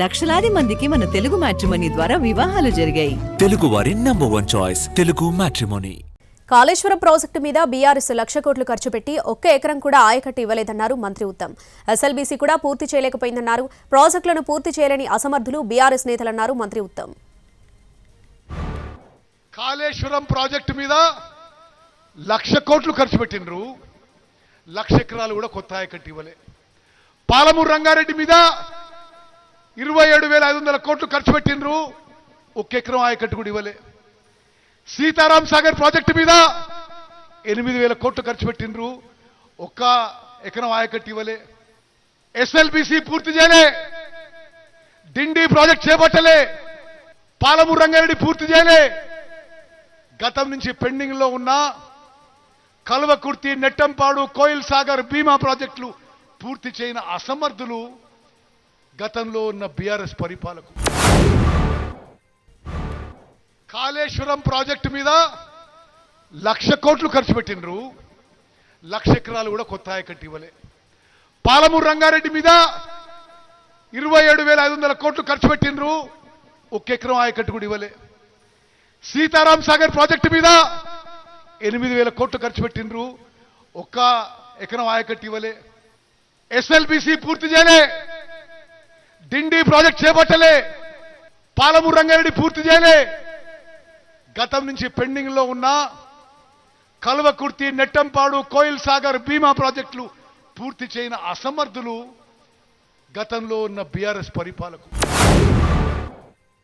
లక్షలాది మందికి మన తెలుగు మ్యాట్రిమోనీ ద్వారా వివాహాలు జరిగాయి. తెలుగు వారి number 1 choice Telugu matrimony. Kaleshwaram project మీద బీఆర్ఎస్ లక్ష కోట్లు ఖర్చు పెట్టి ఒక్క ఎకరం కూడా ఆయకట్టు ఇవ్వలేదన్నారు మంత్రి ఉత్తమ్. ఎస్ఎల్బీసీ కూడా పూర్తి చేయలేకపోయిందన్నారు. ప్రాజెక్టులను పూర్తి చేయలేని అసమర్థులు బీఆర్ఎస్ నేతలన్నారు మంత్రి ఉత్తమ్. కాళేశ్వరం ప్రాజెక్టు మీద 1,00,000 కోట్లు ఖర్చు పెట్టినరు, 1,00,000 ఎకరాలు కూడా కొత్త ఆయకట్టు ఇవ్వలే. పాలమూరు రంగారెడ్డి మీద 27,500 కోట్లు ఖర్చు పెట్టినరు, 1 ఎకరం ఆయకట్టు కూడా ఇవ్వలే. సీతారాం సాగర్ ప్రాజెక్టు మీద 8,000 కోట్లు ఖర్చు పెట్టినరు, 1 ఎకరం ఆయకట్టు ఇవ్వలే. ఎస్ఎల్బీసీ పూర్తి చేయలే, డిండి ప్రాజెక్ట్ చేపట్టలే, పాలమూరు రంగారెడ్డి పూర్తి చేయలే. గతం నుంచి పెండింగ్ లో ఉన్న కల్వకుర్తి, నెట్టంపాడు, కోయిల్ సాగర్, భీమా ప్రాజెక్టులు పూర్తి చేయని అసమర్థులు గతంలో ఉన్న బీఆర్ఎస్ పరిపాలకులు. కాళేశ్వరం ప్రాజెక్టు మీద 1,00,000 కోట్లు ఖర్చు పెట్టినరు, 1,00,000 ఎకరాలు కూడా కొత్త ఆయకట్టు ఇవ్వలే. పాలమూరు రంగారెడ్డి మీద 27,500 కోట్లు ఖర్చు పెట్టినరు, 1 ఎకరం ఆయకట్టు కూడా ఇవ్వలే. సీతారాం సాగర్ ప్రాజెక్టు మీద 8,000 కోట్లు ఖర్చు పెట్టినరు, 1 ఎకరం ఆయకట్టు ఇవ్వలే. ఎస్ఎల్బీసీ పూర్తి చేయలే, డిండి ప్రాజెక్ట్ చేపట్టలే, పాలమూరు రంగారెడ్డి పూర్తి చేయలే. గతం నుంచి పెండింగ్ లో ఉన్న కల్వకుర్తి, నెట్టంపాడు, కోయిల్ సాగర్, భీమా ప్రాజెక్టులు పూర్తి చేయని అసమర్థులు గతంలో ఉన్న బీఆర్ఎస్ పరిపాలకులు.